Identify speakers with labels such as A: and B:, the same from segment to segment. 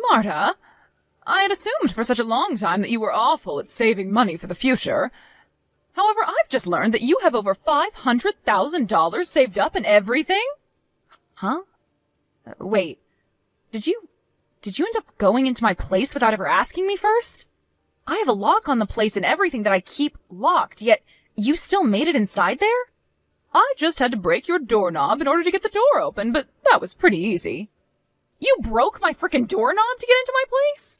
A: Marta, I had assumed for such a long time that you were awful at saving money for the future. However, I've just learned that you have over $500,000 saved up and everything? Huh? Wait, did you end up going into my place without ever asking me first? I have a lock on the place and everything that I keep locked, yet you still made it inside there? I just had to break your doorknob in order to get the door open, but that was pretty easy. You broke my frickin' doorknob to get into my place?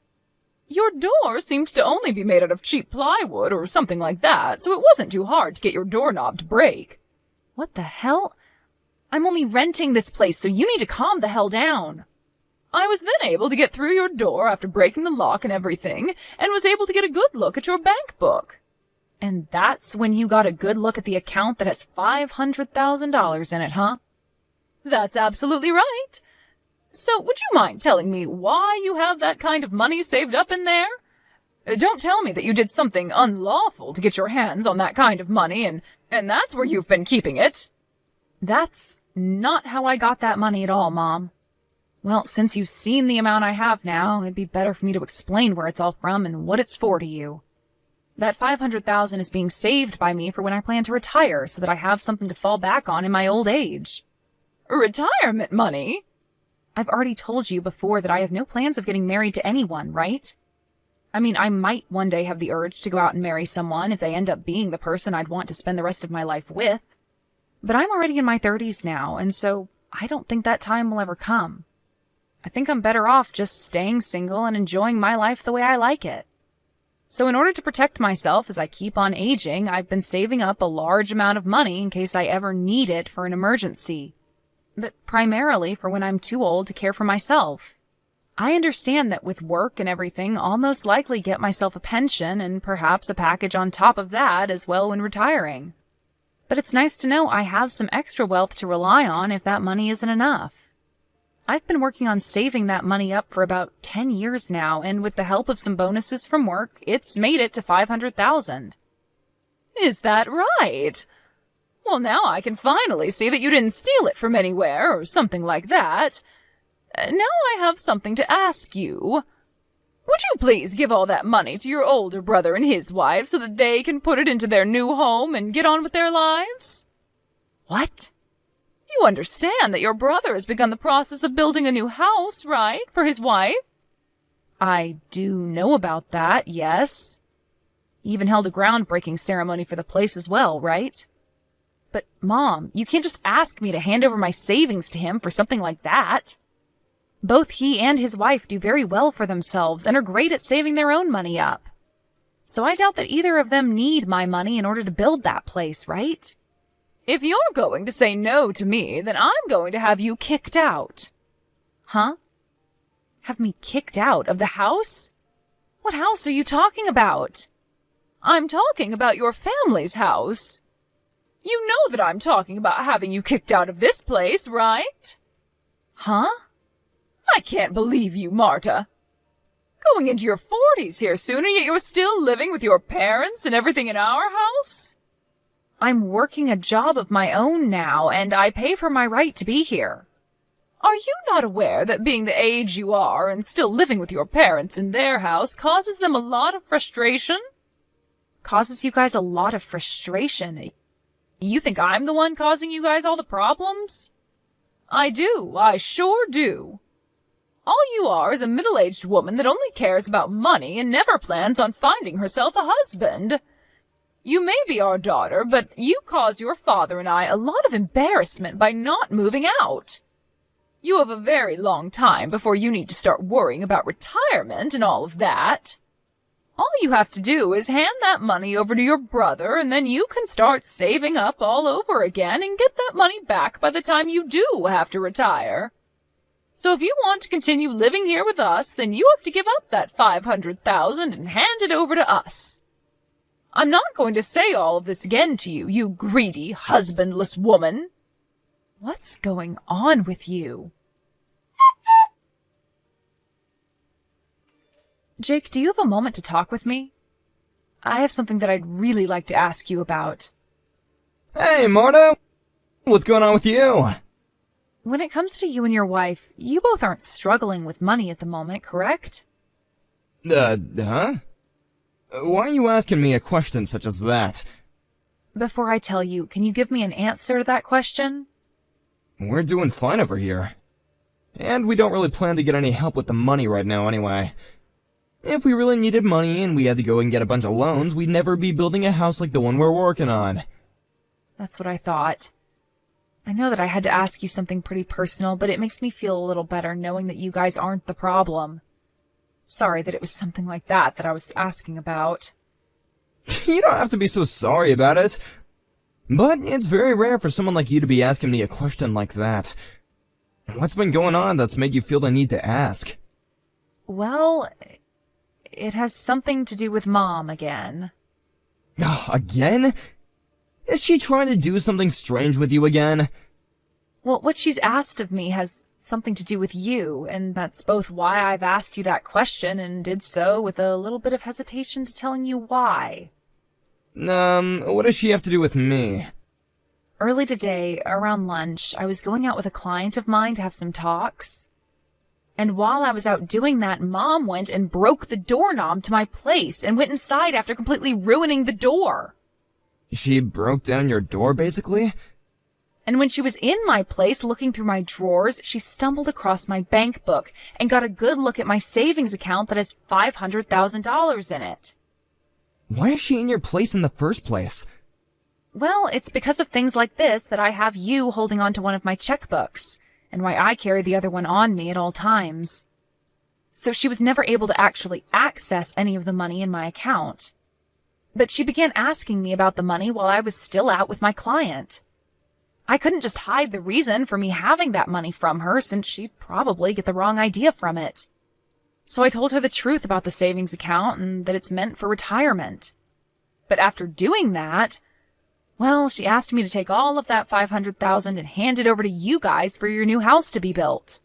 A: Your door seemed to only be made out of cheap plywood or something like that, so it wasn't too hard to get your doorknob to break. What the hell? I'm only renting this place, so you need to calm the hell down. I was then able to get through your door after breaking the lock and everything, and was able to get a good look at your bank book. And that's when you got a good look at the account that has $500,000 in it, huh? That's absolutely right. So would you mind telling me why you have that kind of money saved up in there? Don't tell me that you did something unlawful to get your hands on that kind of money, and that's where you've been keeping it. That's not how I got that money at all, Mom. Well, since you've seen the amount I have now, it'd be better for me to explain where it's all from and what it's for to you. That $500,000 is being saved by me for when I plan to retire, so that I have something to fall back on in my old age. Retirement money? I've already told you before that I have no plans of getting married to anyone, right? I mean, I might one day have the urge to go out and marry someone if they end up being the person I'd want to spend the rest of my life with. But I'm already in my 30s now, and so I don't think that time will ever come. I think I'm better off just staying single and enjoying my life the way I like it. So in order to protect myself as I keep on aging, I've been saving up a large amount of money in case I ever need it for an emergency. But primarily for when I'm too old to care for myself. I understand that with work and everything, I'll most likely get myself a pension and perhaps a package on top of that as well when retiring. But it's nice to know I have some extra wealth to rely on if that money isn't enough. I've been working on saving that money up for about 10 years now, and with the help of some bonuses from work, it's made it to $500,000. Is that right? Well, now I can finally see that you didn't steal it from anywhere or something like that. Now I have something to ask you. Would you please give all that money to your older brother and his wife so that they can put it into their new home and get on with their lives? What? You understand that your brother has begun the process of building a new house, right, for his wife? I do know about that, yes. He even held a groundbreaking ceremony for the place as well, right? But, Mom, you can't just ask me to hand over my savings to him for something like that. Both he and his wife do very well for themselves and are great at saving their own money up. So I doubt that either of them need my money in order to build that place, right? If you're going to say no to me, then I'm going to have you kicked out. Huh? Have me kicked out of the house? What house are you talking about? I'm talking about your family's house. You know that I'm talking about having you kicked out of this place, right? Huh? I can't believe you, Marta. Going into your 40s here soon, and yet you're still living with your parents and everything in our house? I'm working a job of my own now, and I pay for my right to be here. Are you not aware that being the age you are and still living with your parents in their house causes them a lot of frustration? Causes you guys a lot of frustration? You think I'm the one causing you guys all the problems? I do. I sure do. All you are is a middle-aged woman that only cares about money and never plans on finding herself a husband. You may be our daughter, but you cause your father and I a lot of embarrassment by not moving out. You have a very long time before you need to start worrying about retirement and all of that. All you have to do is hand that money over to your brother, and then you can start saving up all over again and get that money back by the time you do have to retire. So if you want to continue living here with us, then you have to give up that $500,000 and hand it over to us. I'm not going to say all of this again to you, you greedy, husbandless woman. What's going on with you? Jake, do you have a moment to talk with me? I have something that I'd really like to ask you about.
B: Hey, Marta! What's going on with you?
A: When it comes to you and your wife, you both aren't struggling with money at the moment, correct?
B: Huh? Why are you asking me a question such as that?
A: Before I tell you, can you give me an answer to that question?
B: We're doing fine over here. And we don't really plan to get any help with the money right now anyway. If we really needed money and we had to go and get a bunch of loans, we'd never be building a house like the one we're working on.
A: That's what I thought. I know that I had to ask you something pretty personal, but it makes me feel a little better knowing that you guys aren't the problem. Sorry that it was something like that I was asking about.
B: You don't have to be so sorry about it. But it's very rare for someone like you to be asking me a question like that. What's been going on that's made you feel the need to ask?
A: Well, it has something to do with Mom again.
B: Again? Is she trying to do something strange with you again?
A: Well, what she's asked of me has something to do with you, and that's both why I've asked you that question and did so with a little bit of hesitation to telling you why.
B: What does she have to do with me?
A: Early today, around lunch, I was going out with a client of mine to have some talks. And while I was out doing that, Mom went and broke the doorknob to my place and went inside after completely ruining the door.
B: She broke down your door, basically?
A: And when she was in my place looking through my drawers, she stumbled across my bank book and got a good look at my savings account that has $500,000 in it.
B: Why is she in your place in the first place?
A: Well, it's because of things like this that I have you holding on to one of my checkbooks, and why I carry the other one on me at all times. So she was never able to actually access any of the money in my account. But she began asking me about the money while I was still out with my client. I couldn't just hide the reason for me having that money from her, since she'd probably get the wrong idea from it. So I told her the truth about the savings account and that it's meant for retirement. But after doing that, well, she asked me to take all of that $500,000 and hand it over to you guys for your new house to be built.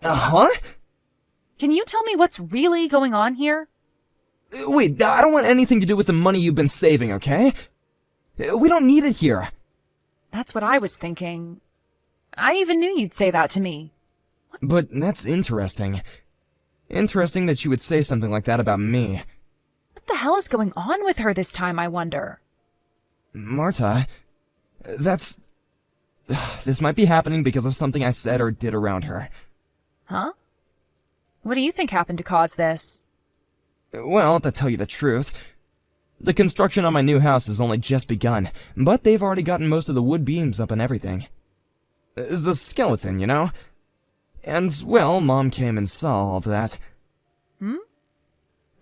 B: Huh?
A: Can you tell me what's really going on here?
B: Wait, I don't want anything to do with the money you've been saving, okay? We don't need it here.
A: That's what I was thinking. I even knew you'd say that to me.
B: But that's interesting. Interesting that you would say something like that about me.
A: What the hell is going on with her this time, I wonder?
B: Marta, this might be happening because of something I said or did around her.
A: Huh? What do you think happened to cause this?
B: Well, to tell you the truth, the construction on my new house has only just begun, but they've already gotten most of the wood beams up and everything. The skeleton, you know? And, well, Mom came and saw all of that.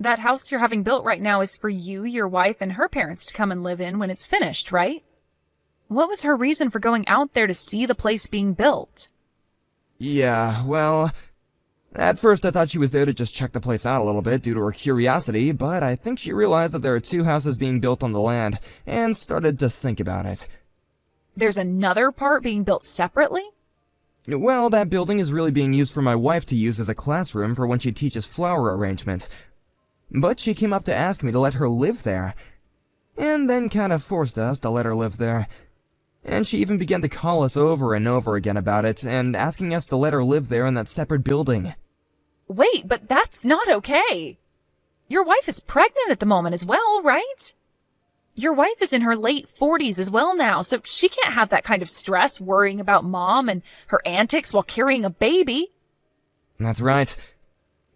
A: That house you're having built right now is for you, your wife, and her parents to come and live in when it's finished, right? What was her reason for going out there to see the place being built?
B: Yeah, well, at first I thought she was there to just check the place out a little bit due to her curiosity, but I think she realized that there are two houses being built on the land, and started to think about it.
A: There's another part being built separately?
B: Well, that building is really being used for my wife to use as a classroom for when she teaches flower arrangement. But she came up to ask me to let her live there, and then kind of forced us to let her live there. And she even began to call us over and over again about it, and asking us to let her live there in that separate building.
A: Wait, but that's not okay. Your wife is pregnant at the moment as well, right? Your wife is in her late 40s as well now, so she can't have that kind of stress worrying about Mom and her antics while carrying a baby.
B: That's right.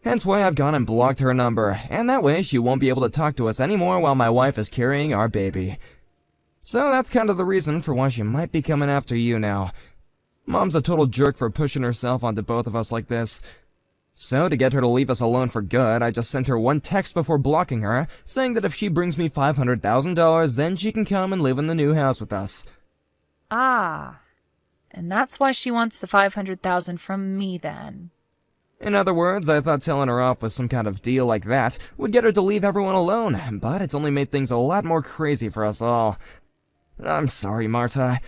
B: Hence why I've gone and blocked her number, and that way she won't be able to talk to us anymore while my wife is carrying our baby. So that's kind of the reason for why she might be coming after you now. Mom's a total jerk for pushing herself onto both of us like this. So to get her to leave us alone for good, I just sent her one text before blocking her, saying that if she brings me $500,000, then she can come and live in the new house with us.
A: Ah, and that's why she wants the $500,000 from me then.
B: In other words, I thought telling her off with some kind of deal like that would get her to leave everyone alone, but it's only made things a lot more crazy for us all. I'm sorry, Marta.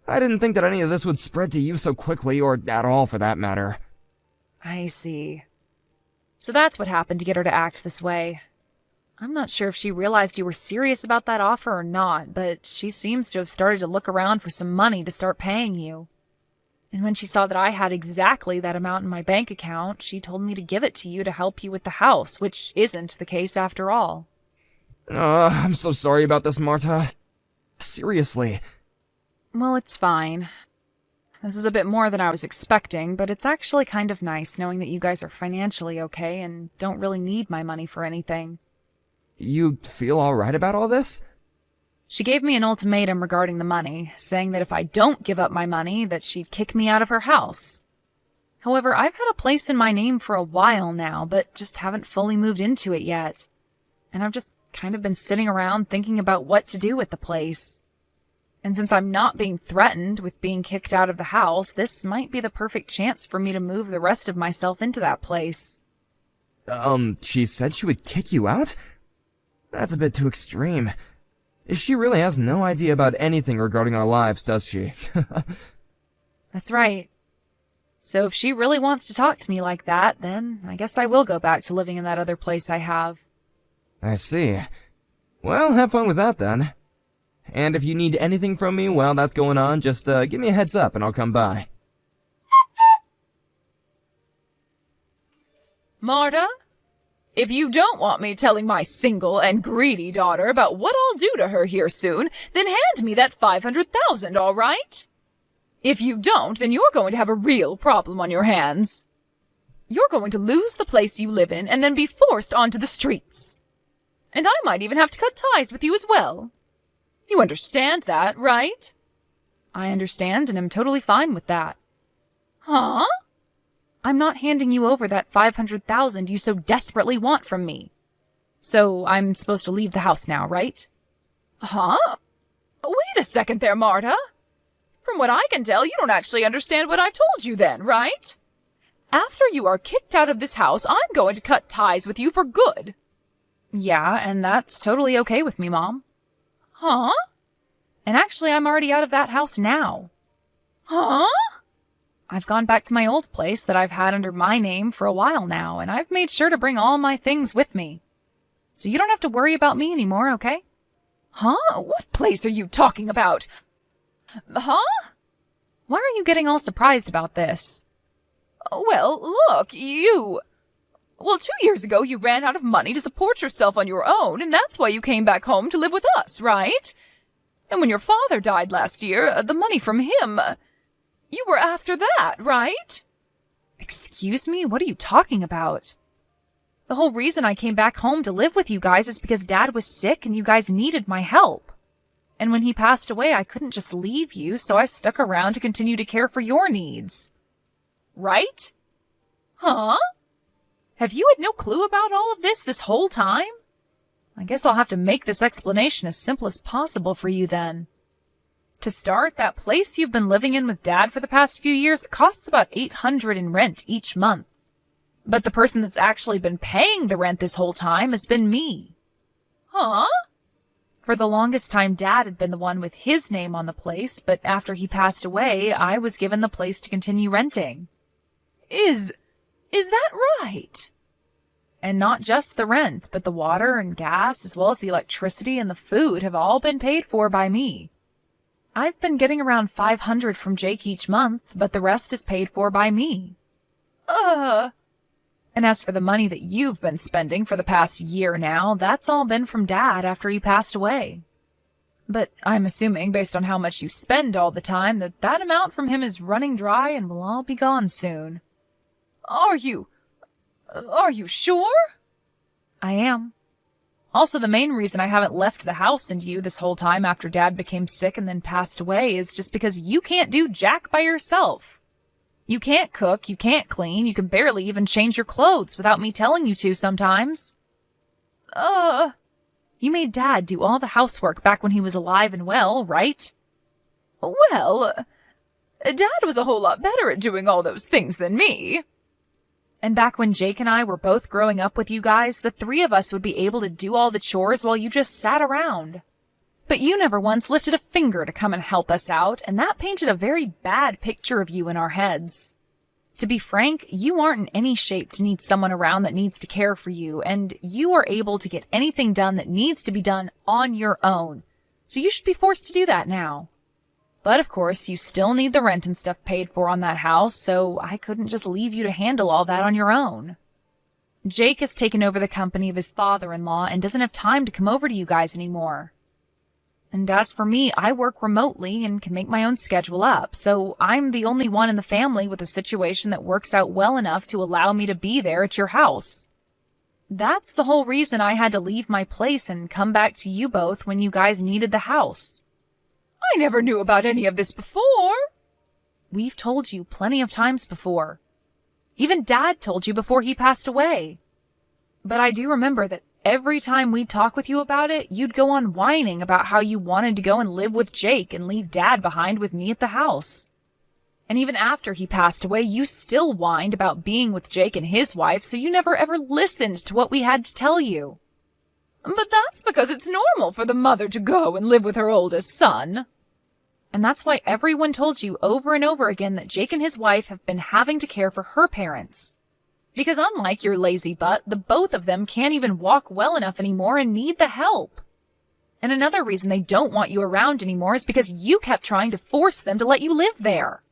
B: I didn't think that any of this would spread to you so quickly, or at all for that matter.
A: I see. So that's what happened to get her to act this way. I'm not sure if she realized you were serious about that offer or not, but she seems to have started to look around for some money to start paying you. And when she saw that I had exactly that amount in my bank account, she told me to give it to you to help you with the house, which isn't the case after all.
B: I'm so sorry about this, Marta. Seriously.
A: Well, it's fine. This is a bit more than I was expecting, but it's actually kind of nice knowing that you guys are financially okay and don't really need my money for anything.
B: You feel alright about all this?
A: She gave me an ultimatum regarding the money, saying that if I don't give up my money, that she'd kick me out of her house. However, I've had a place in my name for a while now, but just haven't fully moved into it yet. And I've just kind of been sitting around thinking about what to do with the place. And since I'm not being threatened with being kicked out of the house, this might be the perfect chance for me to move the rest of myself into that place.
B: She said she would kick you out? That's a bit too extreme. She really has no idea about anything regarding our lives, does she?
A: That's right. So if she really wants to talk to me like that, then I guess I will go back to living in that other place I have.
B: I see. Well, have fun with that then. And if you need anything from me while that's going on, just give me a heads up and I'll come by.
A: Marta? If you don't want me telling my single and greedy daughter about what I'll do to her here soon, then hand me that $500,000, all right? If you don't, then you're going to have a real problem on your hands. You're going to lose the place you live in and then be forced onto the streets. And I might even have to cut ties with you as well. You understand that, right? I understand and am totally fine with that. Huh? I'm not handing you over that $500,000 you so desperately want from me. So I'm supposed to leave the house now, right? Huh? Wait a second there, Marta. From what I can tell, you don't actually understand what I told you then, right? After you are kicked out of this house, I'm going to cut ties with you for good. Yeah, and that's totally okay with me, Mom. Huh? And actually, I'm already out of that house now. Huh? I've gone back to my old place that I've had under my name for a while now, and I've made sure to bring all my things with me. So you don't have to worry about me anymore, okay? Huh? What place are you talking about? Huh? Why are you getting all surprised about this? Well, look, Well, 2 years ago you ran out of money to support yourself on your own, and that's why you came back home to live with us, right? And when your father died last year, the money from him... You were after that, right? Excuse me? What are you talking about? The whole reason I came back home to live with you guys is because Dad was sick and you guys needed my help. And when he passed away, I couldn't just leave you, so I stuck around to continue to care for your needs. Right? Huh? Have you had no clue about all of this whole time? I guess I'll have to make this explanation as simple as possible for you then. To start, that place you've been living in with Dad for the past few years costs about $800 in rent each month. But the person that's actually been paying the rent this whole time has been me. Huh? For the longest time, Dad had been the one with his name on the place, but after he passed away, I was given the place to continue renting. Is that right? And not just the rent, but the water and gas, as well as the electricity and the food have all been paid for by me. I've been getting around $500 from Jake each month, but the rest is paid for by me. And as for the money that you've been spending for the past year now, that's all been from Dad after he passed away. But I'm assuming, based on how much you spend all the time, that amount from him is running dry and will all be gone soon. Are you sure? I am. Also, the main reason I haven't left the house and you this whole time after Dad became sick and then passed away is just because you can't do jack by yourself. You can't cook, you can't clean, you can barely even change your clothes without me telling you to sometimes. You made Dad do all the housework back when he was alive and well, right? Well, Dad was a whole lot better at doing all those things than me. And back when Jake and I were both growing up with you guys, the three of us would be able to do all the chores while you just sat around. But you never once lifted a finger to come and help us out, and that painted a very bad picture of you in our heads. To be frank, you aren't in any shape to need someone around that needs to care for you, and you are able to get anything done that needs to be done on your own. So you should be forced to do that now. But of course, you still need the rent and stuff paid for on that house, so I couldn't just leave you to handle all that on your own. Jake has taken over the company of his father-in-law and doesn't have time to come over to you guys anymore. And as for me, I work remotely and can make my own schedule up, so I'm the only one in the family with a situation that works out well enough to allow me to be there at your house. That's the whole reason I had to leave my place and come back to you both when you guys needed the house.
C: I never knew about any of this before.
A: We've told you plenty of times before. Even Dad told you before he passed away. But I do remember that every time we'd talk with you about it, you'd go on whining about how you wanted to go and live with Jake and leave Dad behind with me at the house. And even after he passed away, you still whined about being with Jake and his wife, so you never ever listened to what we had to tell you.
C: But that's because it's normal for the mother to go and live with her oldest son.
A: And that's why everyone told you over and over again that Jake and his wife have been having to care for her parents. Because unlike your lazy butt, the both of them can't even walk well enough anymore and need the help. And another reason they don't want you around anymore is because you kept trying to force them to let you live there.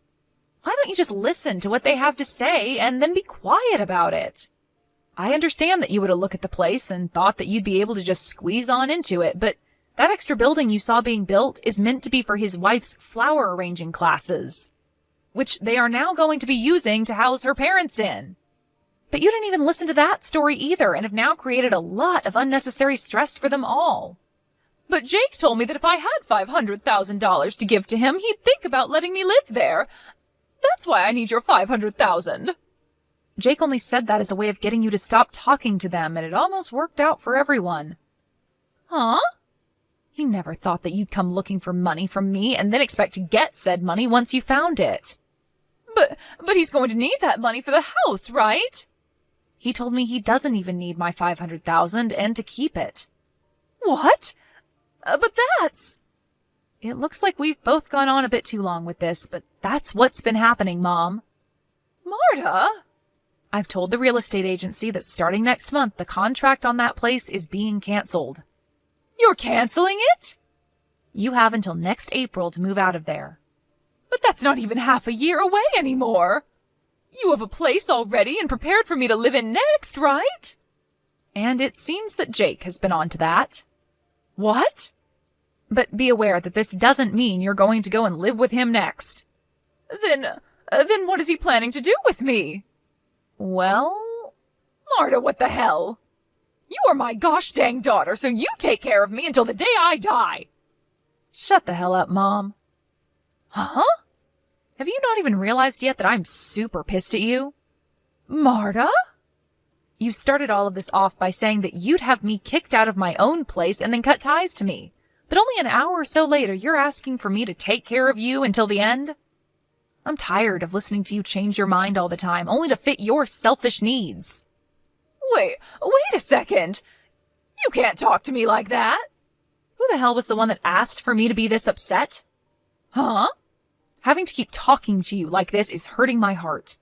A: Why don't you just listen to what they have to say and then be quiet about it? I understand that you would have looked at the place and thought that you'd be able to just squeeze on into it, but that extra building you saw being built is meant to be for his wife's flower arranging classes, which they are now going to be using to house her parents in. But you didn't even listen to that story either and have now created a lot of unnecessary stress for them all.
C: But Jake told me that if I had $500,000 to give to him, he'd think about letting me live there. That's why I need your $500,000.
A: Jake only said that as a way of getting you to stop talking to them, and it almost worked out for everyone.
C: Huh?
A: He never thought that you'd come looking for money from me and then expect to get said money once you found it.
C: But he's going to need that money for the house, right?
A: He told me he doesn't even need my $500,000 and to keep it.
C: What? But that's...
A: It looks like we've both gone on a bit too long with this, but that's what's been happening, Mom.
C: Marta?
A: I've told the real estate agency that starting next month, the contract on that place is being canceled.
C: You're canceling it?
A: You have until next April to move out of there.
C: But that's not even half a year away anymore. You have a place already and prepared for me to live in next, right?
A: And it seems that Jake has been on to that.
C: What?
A: But be aware that this doesn't mean you're going to go and live with him next.
C: Then what is he planning to do with me?
A: Well...
C: Marta, what the hell? You are my gosh dang daughter, so you take care of me until the day I die.
A: Shut the hell up, Mom.
C: Huh?
A: Have you not even realized yet that I'm super pissed at you?
C: Marta?
A: You started all of this off by saying that you'd have me kicked out of my own place and then cut ties to me. But only an hour or so later, you're asking for me to take care of you until the end? I'm tired of listening to you change your mind all the time, only to fit your selfish needs.
C: Wait a second. You can't talk to me like that.
A: Who the hell was the one that asked for me to be this upset?
C: Huh?
A: Having to keep talking to you like this is hurting my heart.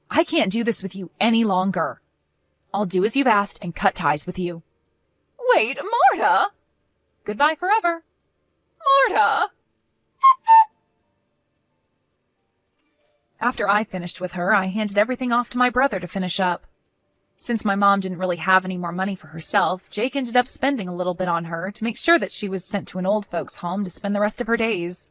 A: I can't do this with you any longer. I'll do as you've asked and cut ties with you.
C: Wait, Marta!
A: Goodbye forever.
C: Marta!
A: After I finished with her, I handed everything off to my brother to finish up. Since my mom didn't really have any more money for herself, Jake ended up spending a little bit on her to make sure that she was sent to an old folks' home to spend the rest of her days.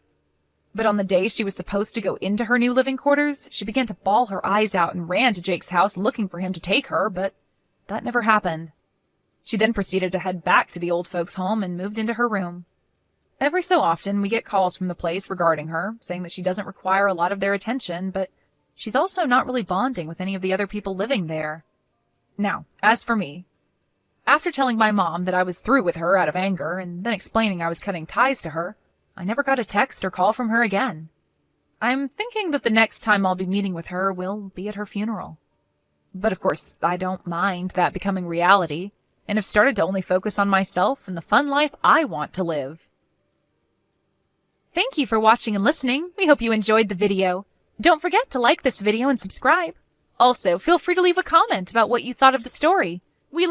A: But on the day she was supposed to go into her new living quarters, she began to bawl her eyes out and ran to Jake's house looking for him to take her, but that never happened. She then proceeded to head back to the old folks' home and moved into her room. Every so often, we get calls from the place regarding her, saying that she doesn't require a lot of their attention, but she's also not really bonding with any of the other people living there. Now, as for me, after telling my mom that I was through with her out of anger and then explaining I was cutting ties to her, I never got a text or call from her again. I'm thinking that the next time I'll be meeting with her will be at her funeral. But of course, I don't mind that becoming reality, and have started to only focus on myself and the fun life I want to live. Thank you for watching and listening. We hope you enjoyed the video. Don't forget to like this video and subscribe. Also, feel free to leave a comment about what you thought of the story.